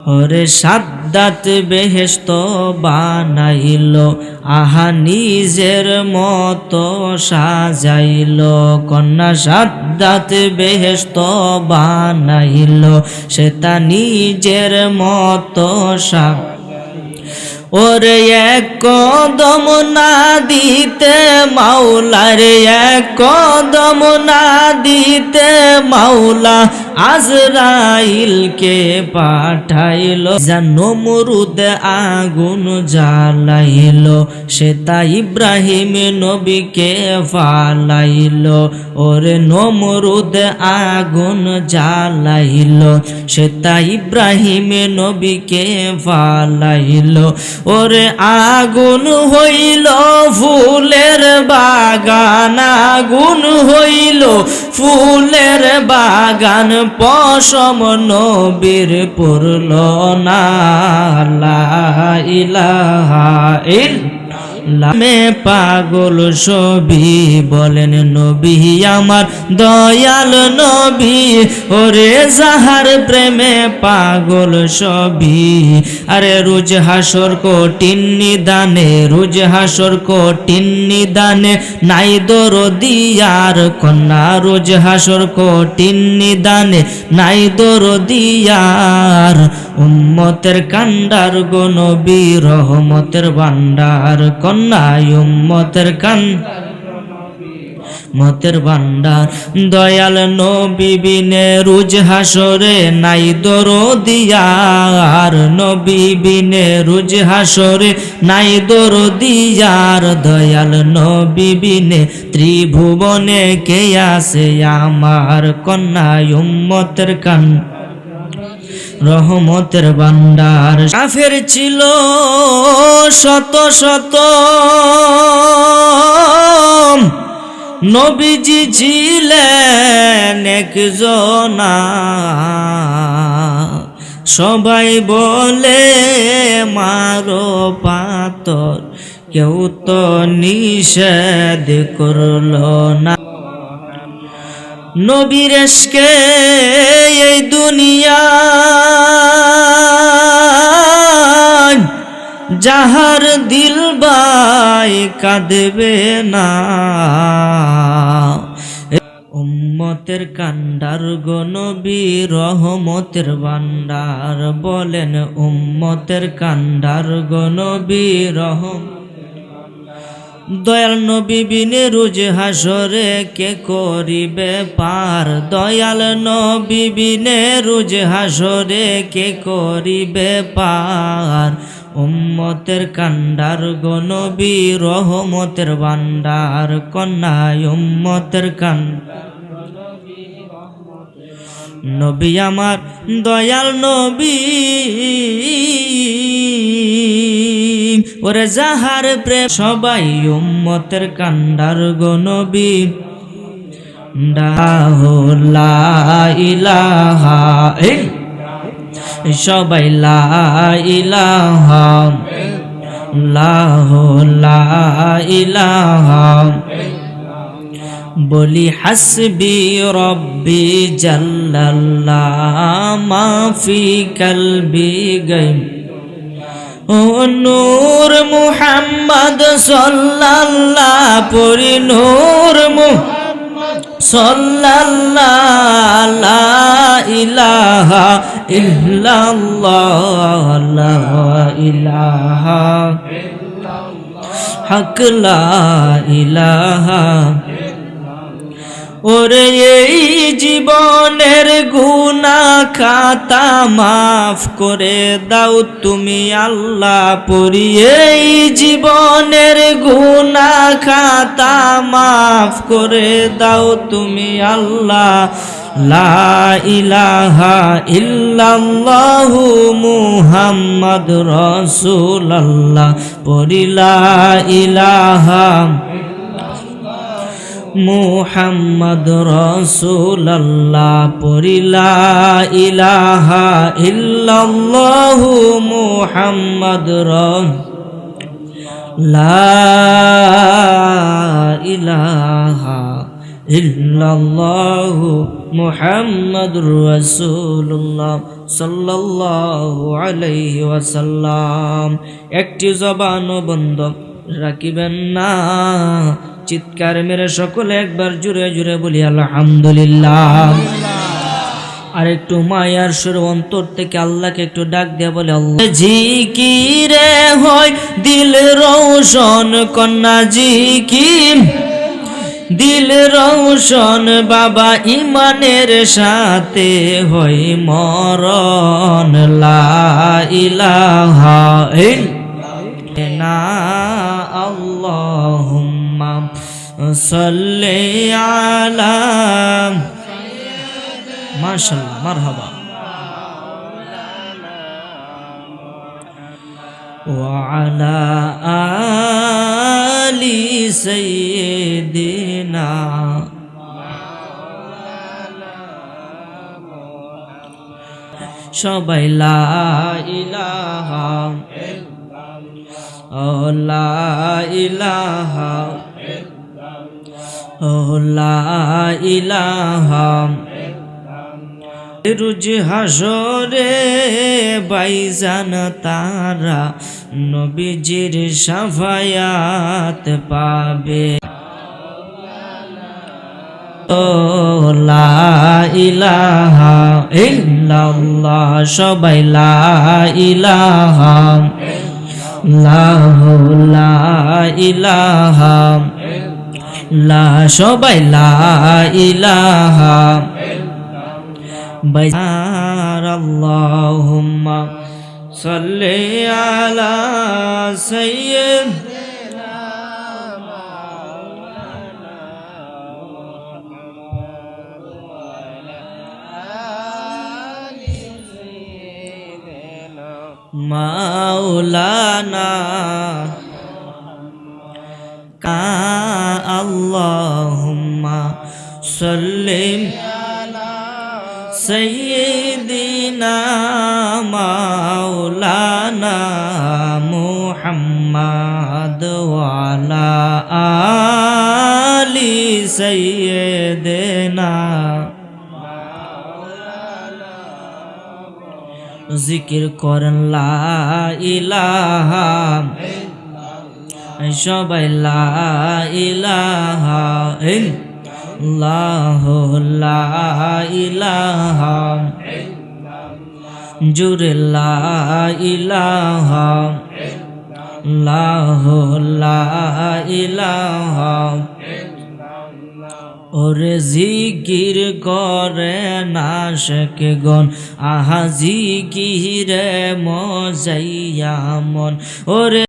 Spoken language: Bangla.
ওরে সাদ্দাত বেহেশত বানাইল, আহা নিজের মতো সাজাইল। কন্যা সাদ্দাত বেহেশত বানাইল, সে তা নিজের মতো ওরে এক কদম না দিতে মাওলার, এক কদম না দিতে মাওলা আজরাইলকে পাঠাইল। যা নমরুদ আগুন জ্বালাইল, সে তা ইব্রাহিম নবীকে ফালাইল। ওরে নমরুদ আগুন জ্বালাইল, সে তা ইব্রাহিম নবীকে ফালাইল। ওরে আগুন হইল ফুলের বাগান, আগুন হইল ফুলের বাগান, পশম নবীর পড়ল না। লা ইলাহা ইল্লাল্লাহ পাগল সবি বলেন নবী আমার দয়াল নবী। ওরে যাহার প্রেমে পাগল সবি, আরে রোজ হাসর কঠিন নিদানে, রোজ হাসর কঠিন নিদানে নাই দরদিয়ার কন্যা, রোজ হাসর কঠিন নিদানে নাই দরদিয়ার। উম্মতের কান্ডার গো নবী রহমতের ভান্ডার কন্যা, উম্মতের মতের ভান্ডার। দয়াল নবী বিনে রোজ হাসরে নাই দরদিয়ার, নবী বিনে রোজ হাসরে নাই দরদিয়ার। দয়াল নবী বিনে ত্রিভুবনে কে আছে আমার কন্যা, উম্মতের রহমতের ভান্ডার। কাফের ছিল শত শত, নবীজি ছিলেন একজনা। সবাই বলে মারো পাথর, কেউ তো নিষেধ করলো না। নবীর ইশকে এই দুনিয়া যাহার দিল বাই কাঁদবে না। উম্মতের কান্ডার গো নবী রহমতের ভান্ডার বলেন, উম্মতের কান্ডার গো নবী রহম। দয়াল নবী বিনে রোজ হাসরে কে করিবে পার, দয়াল নবী বিনে রোজ হাসরে কে করিবে পার। উম্মতের কান্ডার গো নবী রহমতের ভান্ডার কন্যা, উম্মতের নবী আমার দয়াল নবী। ওরে যাহার প্রেম সবাই উম্মতের কান্ডার গো নবী। লা ইলাহা সবাই লা ইলাহা লা ইলাহা বলি হাসবি রব্বি জাল্লাল্লাহ মাফি কলবি গায়ব। ও নূর মুহাম্মদ সাল্লাল্লাহ পরি নূর সাল্লাল্লাহ লা ইলাহা ইল্লাল্লাহ লা ইলাহা হক লা ইলাহা। ওরে এই জীবনের গুনাহ খাতা মাফ করে দাও তুমি আল্লাহ পরি, এই জীবনের গুনাহ খাতা মাফ করে দাও তুমি আল্লাহ। লা ইলাহা ইল্লাল্লাহু মুহাম্মাদুর রাসূলুল্লাহ পরি লা ইলাহা মুহাম্মদ রাসূলুল্লাহ পরি লা ইলাহা ইল্লাল্লাহু মুহাম্মদ লা ইলাহা ইল্লাল্লাহু মুহাম্মাদুর রাসূলুল্লাহ সাল্লাল্লাহু আলাইহি ওয়াসাল্লাম। একটি জবানও বন্ধ রাখিবেন না। চিৎকার মেরে সকলে একবার জুড়ে জুড়ে বলি আলহামদুলিল্লাহ। আর একটু মায়ার সুর অন্তর থেকে আল্লাহকে একটু ডাক দিয়ে বলে আল্লাহ। জিকিরে হয় দিল রোশন কন্যা জিকির, দিল রোশন বাবা ইমানের সাথে হয় মরণ। লা ইলাহা ইল্লাল্লাহ আল্লাহুম্মা সাল্লি আলা মাশাআল্লাহ মারহাবা ওয়া আলা আলি সাইয়্যিদিনা সবাই লা ইলাহা ইল্লাল্লাহ লা ইলাহা লা ইলাহা রুজ হাসরে বাইজান তারা নবীজির শাফায়াত পাবে। লা ইলাহা ইল্লাল্লাহ সবাই লা ইলাহা লা ইলাহা লা সবাই লা ইলাহা আল্লাহুম্মা সাল্লি আলা সাইয়্যিদিনা মাওলানা আল্লাহুম্মা সাল্লি সাইয়্যিদিনা মাওলানা মুহাম্মদ ওয়া আলা আলি সাইয়্যিদিনা। জিকির করেন লা ইলাহা সবাই লা ইলাহা ইল্লাল্লাহু লা ইলাহা জুরে লা ইলাহা ইল্লাল্লাহু লা ইলাহা। ওরে জিকির করে নাশকগণ আহা জিকিরে মজাইয়া মন। ওরে